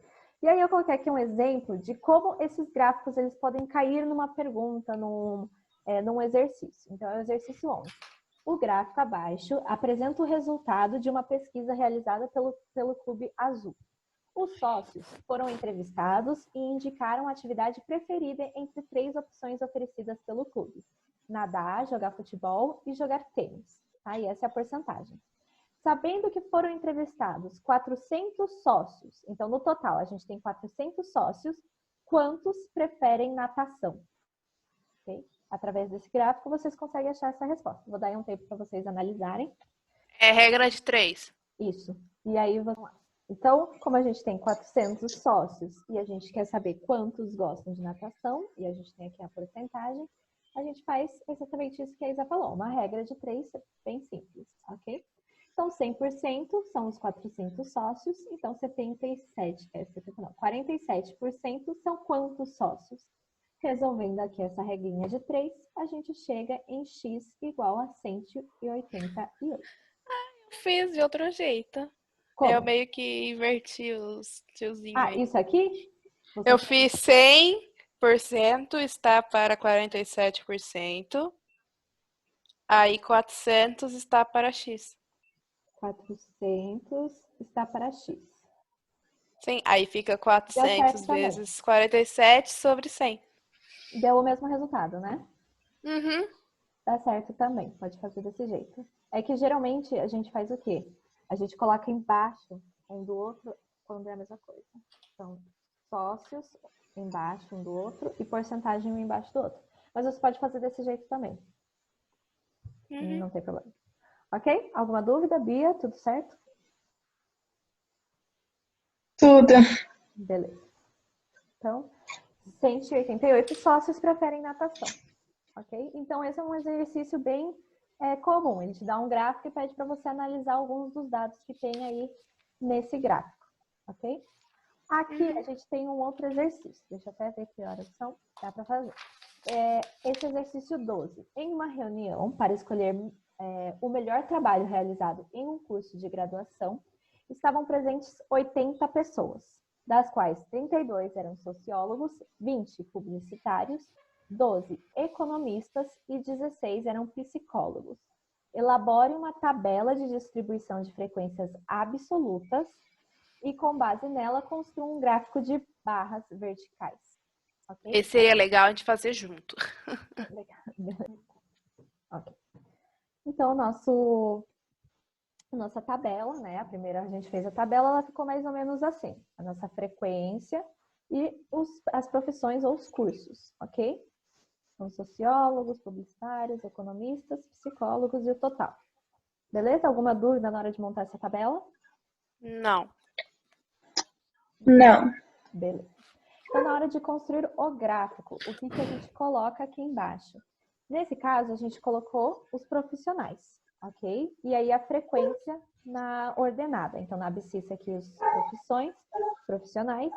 S1: E aí eu coloquei aqui um exemplo de como esses gráficos eles podem cair numa pergunta, num exercício. Então é o exercício 11. O gráfico abaixo apresenta o resultado de uma pesquisa realizada pelo Clube Azul. Os sócios foram entrevistados e indicaram a atividade preferida entre 3 opções oferecidas pelo clube: nadar, jogar futebol e jogar tênis. Tá? E essa é a porcentagem. Sabendo que foram entrevistados 400 sócios, então no total a gente tem 400 sócios, quantos preferem natação? Okay? Através desse gráfico vocês conseguem achar essa resposta. Vou dar aí um tempo para vocês analisarem.
S2: É regra de 3.
S1: Isso. E aí, vamos lá. Então, como a gente tem 400 sócios e a gente quer saber quantos gostam de natação, e a gente tem aqui a porcentagem, a gente faz exatamente isso que a Isa falou, uma regra de 3 bem simples, ok? Então, 100% são os 400 sócios, então 47% são quantos sócios? Resolvendo aqui essa regrinha de 3, a gente chega em x igual a 188.
S2: Fiz de outro jeito.
S1: Como?
S2: Eu meio que inverti os tiozinhos aí.
S1: Isso aqui?
S2: Eu fiz 100% está para 47%. Aí 400 está para x.
S1: 400 está para x.
S2: Sim, aí fica 400 vezes 47 sobre 100.
S1: Deu o mesmo resultado, né?
S2: Uhum.
S1: Dá certo também, pode fazer desse jeito. É que geralmente a gente faz o quê? A gente coloca embaixo um do outro quando é a mesma coisa. Então, sócios embaixo um do outro e porcentagem um embaixo do outro. Mas você pode fazer desse jeito também.
S2: Uhum.
S1: Não tem problema. Ok? Alguma dúvida, Bia? Tudo certo?
S3: Tudo.
S1: Beleza. Então, 188 sócios preferem natação. Ok? Então, esse é um exercício bem comum. Ele te dá um gráfico e pede para você analisar alguns dos dados que tem aí nesse gráfico. Ok? Aqui a gente tem um outro exercício. Deixa eu até ver que horas são. Dá para fazer. Esse exercício 12. Em uma reunião para escolher o melhor trabalho realizado em um curso de graduação, estavam presentes 80 pessoas, das quais 32 eram sociólogos, 20 publicitários, 12 economistas e 16 eram psicólogos. Elabore uma tabela de distribuição de frequências absolutas e, com base nela, construa um gráfico de barras verticais. Okay?
S2: Esse seria legal a gente fazer junto.
S1: Okay. Então, nossa tabela, né? A primeira a gente fez a tabela, ela ficou mais ou menos assim. A nossa frequência e as profissões ou os cursos, ok? São sociólogos, publicitários, economistas, psicólogos e o total. Beleza? Alguma dúvida na hora de montar essa tabela?
S2: Não.
S3: Não.
S1: Beleza. Então, na hora de construir o gráfico, o que a gente coloca aqui embaixo? Nesse caso, a gente colocou os profissionais, ok? E aí a frequência na ordenada. Então, na abscissa aqui os profissões, profissionais.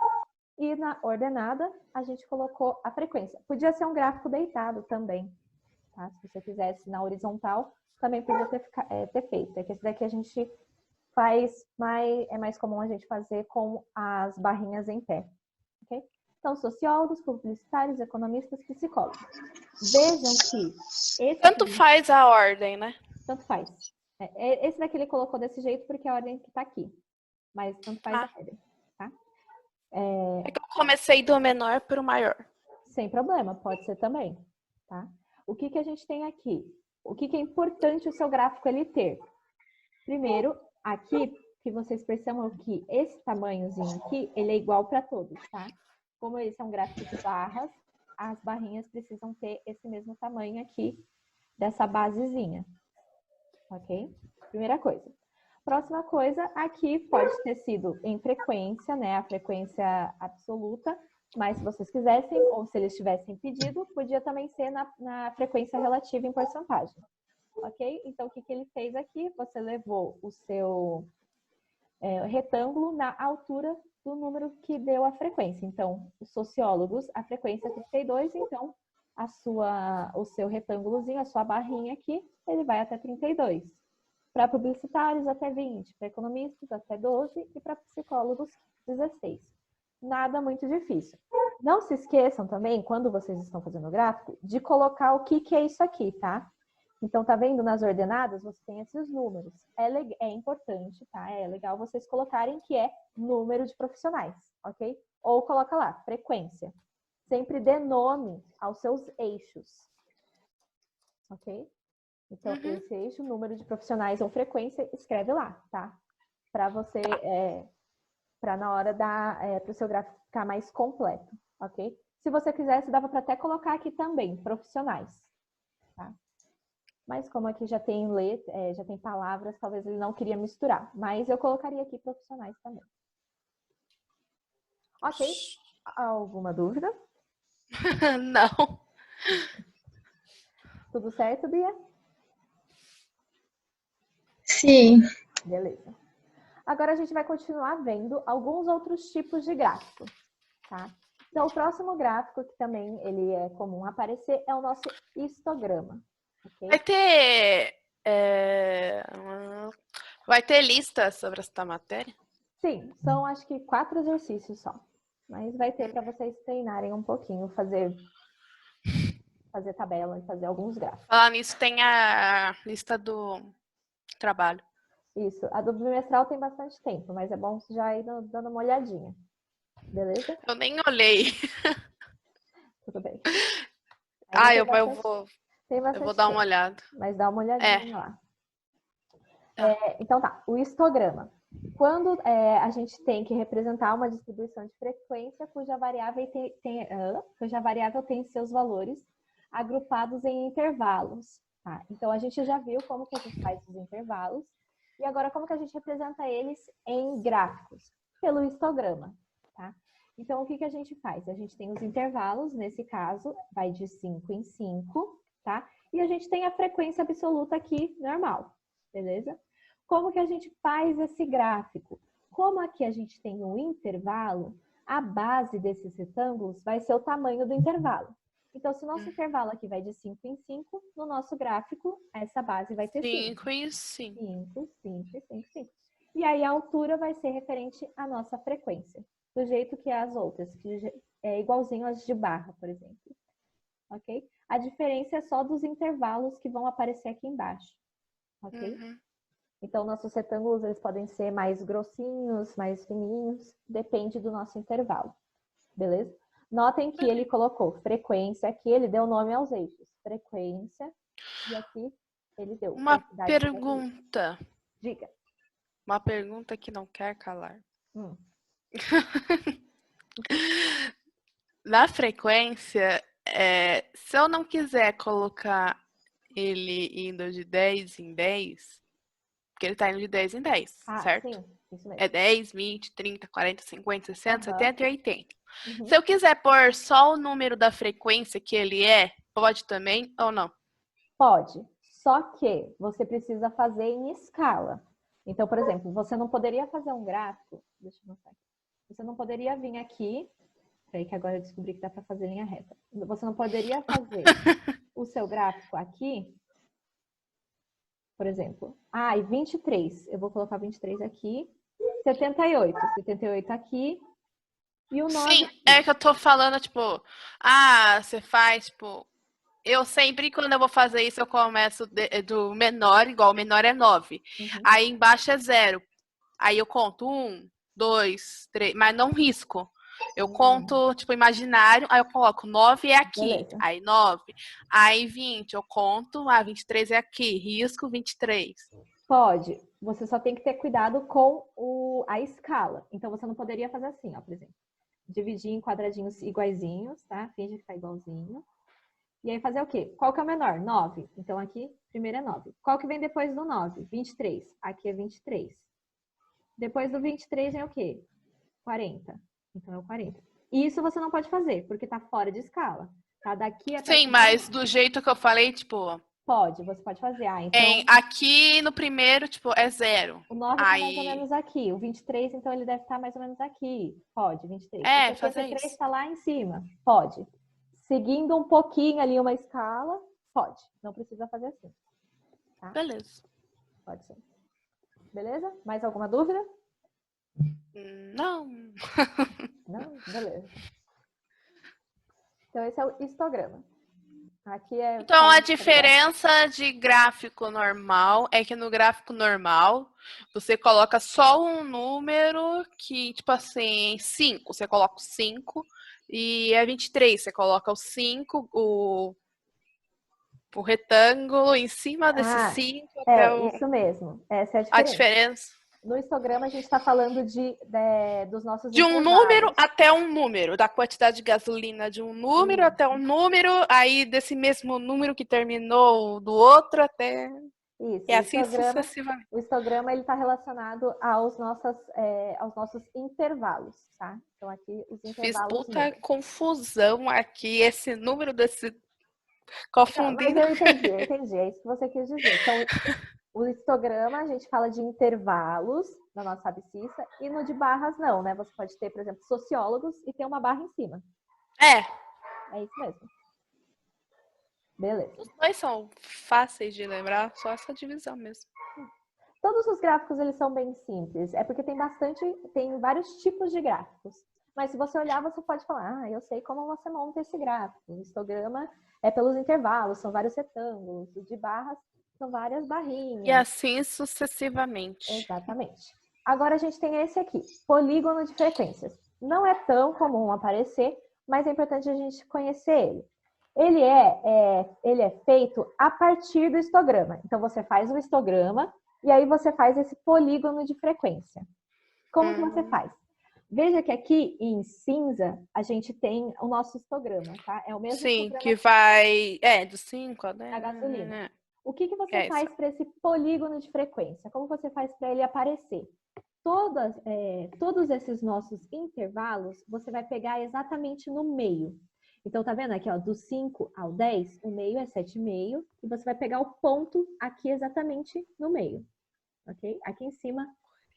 S1: E na ordenada, a gente colocou a frequência. Podia ser um gráfico deitado também, tá? Se você quisesse na horizontal, também podia ter feito. É que esse daqui a gente faz é mais comum a gente fazer com as barrinhas em pé, ok? Então, sociólogos, publicitários, economistas, psicólogos. Vejam que...
S2: Tanto faz a ordem, né?
S1: Tanto faz. Esse daqui ele colocou desse jeito porque é a ordem que tá aqui. Mas tanto faz a ordem, tá?
S2: É que eu comecei do menor para o maior.
S1: Sem problema, pode ser também, tá? O que a gente tem aqui? O que é importante o seu gráfico ele ter? Primeiro, aqui, que vocês percebam que esse tamanhozinho aqui, ele é igual para todos, tá? Como esse é um gráfico de barras, as barrinhas precisam ter esse mesmo tamanho aqui, dessa basezinha, ok? Primeira coisa. Próxima coisa, aqui pode ter sido em frequência, né? A frequência absoluta, mas se vocês quisessem, ou se eles tivessem pedido, podia também ser na frequência relativa em porcentagem. Ok? Então, o que ele fez aqui? Você levou o seu retângulo na altura do número que deu a frequência. Então, os sociólogos, a frequência é 32, então o seu retângulozinho, a sua barrinha aqui, ele vai até 32. Para publicitários, até 20. Para economistas, até 12. E para psicólogos, 16. Nada muito difícil. Não se esqueçam também, quando vocês estão fazendo o gráfico, de colocar o que é isso aqui, tá? Então, tá vendo nas ordenadas, você tem esses números. É importante, tá? É legal vocês colocarem que é número de profissionais, ok? Ou coloca lá, frequência. Sempre dê nome aos seus eixos, ok? Então, esse eixo, número de profissionais ou frequência, escreve lá, tá? Para você, para na hora para o seu gráfico ficar mais completo, ok? Se você quisesse, dava para até colocar aqui também, profissionais, tá? Mas como aqui já tem já tem palavras, talvez ele não queria misturar. Mas eu colocaria aqui profissionais também. Ok? Alguma dúvida?
S2: Não.
S1: Tudo certo, Bia?
S3: Sim.
S1: Beleza. Agora a gente vai continuar vendo alguns outros tipos de gráfico, tá? Então, o próximo gráfico, que também ele é comum aparecer, é o nosso histograma. Okay?
S2: Vai ter lista sobre essa matéria?
S1: Sim, são acho que 4 exercícios só. Mas vai ter para vocês treinarem um pouquinho, fazer tabela e fazer alguns gráficos.
S2: Falar nisso, tem a lista do trabalho.
S1: Isso. A do bimestral tem bastante tempo, mas é bom já ir dando uma olhadinha. Beleza?
S2: Eu nem olhei.
S1: Tudo bem.
S2: Eu vou dar uma olhada.
S1: Mas dá uma olhadinha lá.
S2: Tá.
S1: Então tá, o histograma. Quando a gente tem que representar uma distribuição de frequência cuja variável tem seus valores agrupados em intervalos. Tá? Então a gente já viu como que a gente faz os intervalos. E agora como que a gente representa eles em gráficos? Pelo histograma. Tá? Então o que a gente faz? A gente tem os intervalos, nesse caso, vai de 5 em 5, tá? E a gente tem a frequência absoluta aqui, normal. Beleza? Como que a gente faz esse gráfico? Como aqui a gente tem um intervalo, a base desses retângulos vai ser o tamanho do intervalo. Então, se o nosso intervalo aqui vai de 5 em 5, no nosso gráfico, essa base vai ter 5.
S2: 5 em 5.
S1: 5, 5 e 5, 5. E aí a altura vai ser referente à nossa frequência, do jeito que as outras, que é igualzinho às de barra, por exemplo. Ok? A diferença é só dos intervalos que vão aparecer aqui embaixo. Ok? Então, nossos retângulos eles podem ser mais grossinhos, mais fininhos, depende do nosso intervalo. Beleza? Notem que ele colocou frequência, aqui ele deu nome aos eixos. Frequência, e aqui ele deu.
S2: Uma pergunta.
S1: Diga.
S2: Uma pergunta que não quer calar. Na frequência, se eu não quiser colocar ele indo de 10 em 10, porque ele está indo de 10 em 10, certo?
S1: Sim, isso mesmo.
S2: É 10, 20, 30, 40, 50, 60, 70 e 80.
S1: Uhum.
S2: Se eu quiser pôr só o número da frequência que ele pode também ou não?
S1: Pode, só que você precisa fazer em escala. Então, por exemplo, você não poderia fazer um gráfico, deixa eu mostrar aqui. Você não poderia vir aqui, peraí que agora eu descobri que dá para fazer linha reta. Você não poderia fazer o seu gráfico aqui, por exemplo, e 23, eu vou colocar 23 aqui, 78 aqui, e o 9
S2: Sim,
S1: aqui.
S2: é que eu tô falando, tipo, você faz, tipo, eu sempre, quando eu vou fazer isso, eu começo do menor, igual o menor é 9. Aí embaixo é 0. Aí eu conto 1, 2, 3, mas não risco. Eu conto, tipo, imaginário, aí eu coloco 9 é aqui,
S1: Beleza.
S2: aí 9. Aí 20 eu conto, 23 é aqui, risco 23.
S1: Pode, você só tem que ter cuidado com a escala. Então, você não poderia fazer assim, ó, por exemplo. Dividir em quadradinhos iguaizinhos, tá? Finge que tá igualzinho. E aí fazer o quê? Qual que é o menor? 9. Então, aqui, primeiro é 9. Qual que vem depois do 9? 23. Aqui é 23. Depois do 23 é o quê? 40. Então, é o 40. E isso você não pode fazer, porque tá fora de escala. Tá? Daqui até
S2: Sim, mas do jeito que eu falei, tipo...
S1: você pode fazer. Então...
S2: aqui no primeiro, tipo, é 0.
S1: O 9 tá mais ou menos aqui. O 23, então, ele deve estar mais ou menos aqui. Pode, 23. O 73 está lá em cima. Pode. Seguindo um pouquinho ali uma escala, pode. Não precisa fazer assim. Tá?
S2: Beleza.
S1: Pode ser. Beleza? Mais alguma dúvida?
S2: Não.
S1: Não? Beleza. Então, esse é o histograma. Aqui é
S2: Então, a
S1: só
S2: diferença de gráfico normal é que no gráfico normal, você coloca só um número que, tipo assim, 5. Você coloca o 5 e é 23. Você coloca o 5, o retângulo em cima desse 5 até
S1: isso mesmo. Essa é a
S2: a
S1: diferença.
S2: diferença.
S1: No histograma, a gente está falando dos nossos
S2: De um
S1: intervalos.
S2: número até um número, da quantidade de gasolina de um número até um número, aí desse mesmo número que terminou do outro até...
S1: Isso,
S2: E assim sucessivamente.
S1: o histograma ele está relacionado aos nossos intervalos, tá? Então aqui os
S2: Fiz
S1: intervalos
S2: puta
S1: mudam.
S2: confusão aqui, esse número desse
S1: Não, mas
S2: confundindo.
S1: eu entendi, é isso que você quis dizer. Então, o histograma, a gente fala de intervalos na nossa abscissa, e no de barras não, né? Você pode ter, por exemplo, sociólogos e ter uma barra em cima.
S2: É.
S1: É isso mesmo. Beleza.
S2: Os dois são fáceis de lembrar, só essa divisão mesmo.
S1: Todos os gráficos, eles são bem simples. É porque tem vários tipos de gráficos. Mas se você olhar, você pode falar, eu sei como você monta esse gráfico. O histograma é pelos intervalos, são vários retângulos. O de barras são várias barrinhas.
S2: E assim sucessivamente.
S1: Exatamente. Agora a gente tem esse aqui, polígono de frequências. Não é tão comum aparecer, mas é importante a gente conhecer ele. Ele é feito a partir do histograma. Então você faz o histograma e aí você faz esse polígono de frequência. Como que você faz? Veja que aqui em cinza a gente tem o nosso histograma, tá? É o mesmo histograma
S2: que vai... do 5 a 10.
S1: da gasolina. O que você
S2: É
S1: faz para esse polígono de frequência? Como você faz para ele aparecer? Todos esses nossos intervalos, você vai pegar exatamente no meio. Então, tá vendo aqui, ó, do 5 ao 10, o meio é 7,5, e você vai pegar o ponto aqui exatamente no meio, ok? Aqui em cima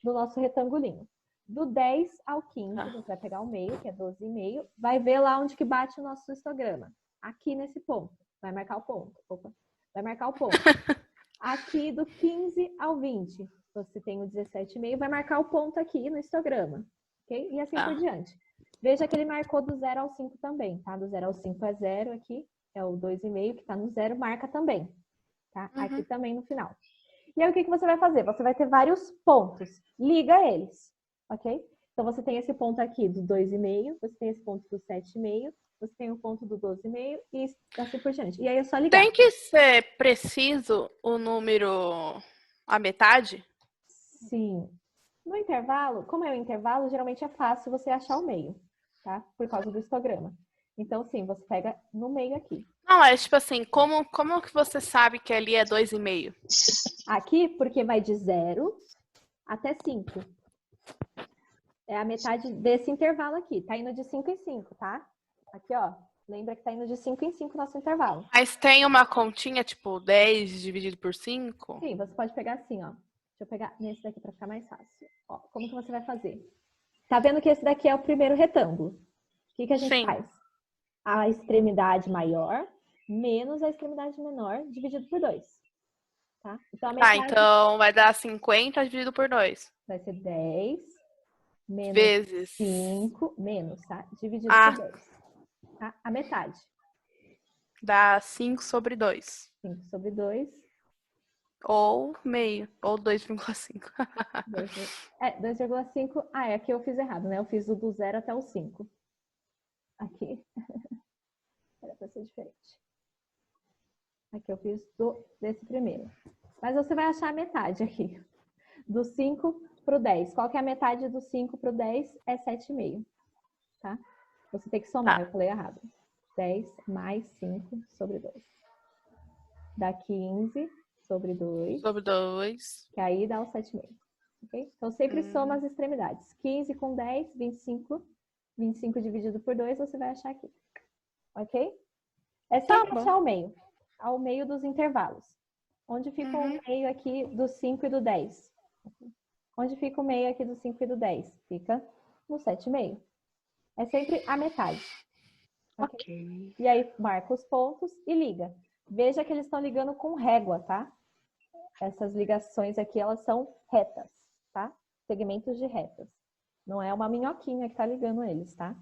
S1: do nosso retangulinho. Do 10 ao 15, você vai pegar o meio, que é 12,5, vai ver lá onde que bate o nosso histograma. Aqui nesse ponto, vai marcar o ponto. Opa, vai marcar o ponto. Aqui do 15 ao 20, você tem o 17,5, vai marcar o ponto aqui no histograma, ok? E assim por diante. Veja que ele marcou do 0 ao 5 também, tá? Do 0 ao 5 é 0 aqui, é o 2,5 que tá no 0, marca também, tá? Aqui também no final. E aí o que você vai fazer? Você vai ter vários pontos, liga eles, ok? Então você tem esse ponto aqui do 2,5, você tem esse ponto do 7,5, você tem o ponto do 12,5 e assim por diante. E aí é só ligar.
S2: Tem que ser preciso o número a metade?
S1: Sim. No intervalo, como é o intervalo, geralmente é fácil você achar o meio, tá? Por causa do histograma. Então, sim, você pega no meio aqui.
S2: Não, é tipo assim, como que você sabe que ali é 2,5?
S1: Aqui, porque vai de 0 até 5. É a metade desse intervalo aqui. Tá indo de 5 em 5, tá? Aqui, ó. Lembra que tá indo de 5 em 5 nosso intervalo.
S2: Mas tem uma continha, tipo, 10 dividido por 5?
S1: Sim, você pode pegar assim, ó. Deixa eu pegar nesse daqui para ficar mais fácil. Ó, como que você vai fazer? Tá vendo que esse daqui é o primeiro retângulo? O que a gente faz? A extremidade maior menos a extremidade menor dividido por 2. Tá? Então, a metade
S2: Então vai dar 50 dividido por 2.
S1: vai ser 10 menos
S2: vezes
S1: 5, menos, tá? Dividido por 2. Tá? A metade.
S2: Dá 5 sobre 2.
S1: 5 sobre 2.
S2: Ou meio, ou 2,5.
S1: 2,5. Aqui eu fiz errado, né? Eu fiz do 0 até o 5. Aqui. Era para ser diferente. Aqui eu fiz desse primeiro. Mas você vai achar a metade aqui. Do 5 para o 10. Qual que é a metade do 5 para o 10? É 7,5. Tá? Você tem que somar, eu falei errado. 10 mais 5 sobre 2. Dá 15 sobre 2.
S2: Sobre 2.
S1: Que aí dá o 7,5. Okay? Então, sempre soma as extremidades. 15 com 10, 25. 25 dividido por 2, você vai achar aqui. Ok? É sempre achar o meio. Ao meio dos intervalos. Onde fica o meio aqui do 5 e do 10? Onde fica o meio aqui do 5 e do 10? Fica no 7,5. É sempre a metade. Ok? E aí, marca os pontos e liga. Veja que eles estão ligando com régua, tá? Essas ligações aqui, elas são retas, tá? Segmentos de retas. Não é uma minhoquinha que tá ligando eles, tá?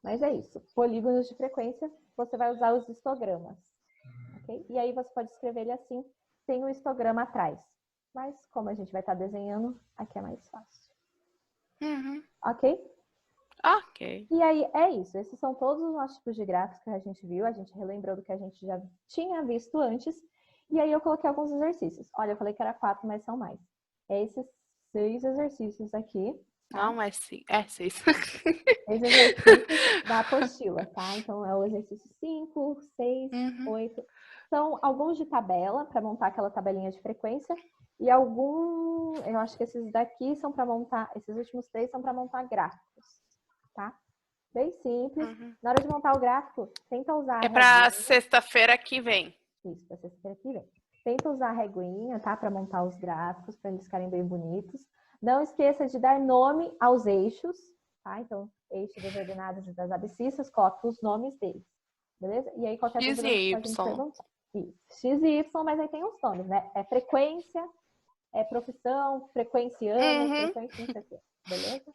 S1: Mas é isso. Polígonos de frequência você vai usar os histogramas, ok? E aí você pode escrever ele assim, sem o histograma atrás. Mas como a gente vai estar desenhando, aqui é mais fácil. Ok?
S2: Ok.
S1: E aí é isso. Esses são todos os nossos tipos de gráficos que a gente viu. A gente relembrou do que a gente já tinha visto antes. E aí eu coloquei alguns exercícios. Olha, eu falei que era 4, mas são mais. É esses 6 exercícios aqui. Tá?
S2: Não, mas sim. É 6.
S1: 6 exercícios da apostila, tá? Então é o exercício 5, 6, 8. São alguns de tabela, para montar aquela tabelinha de frequência. E eu acho que esses daqui são para montar, esses últimos 3 são para montar gráficos, tá? Bem simples. Na hora de montar o gráfico, tenta usar
S2: É para sexta-feira que vem.
S1: Isso, para sexta-feira que vem. Tenta usar a reguinha, tá? Para montar os gráficos, para eles ficarem bem bonitos. Não esqueça de dar nome aos eixos, tá? Então, eixo das ordenadas e das abscissas, coloque os nomes deles, beleza? E aí, qualquer
S2: X
S1: dúvida,
S2: e
S1: você pode me
S2: Y.
S1: perguntar. Isso. X e Y, mas aí tem os nomes, né? É frequência, é profissão, frequenciamos, frequência não sei o quê, beleza?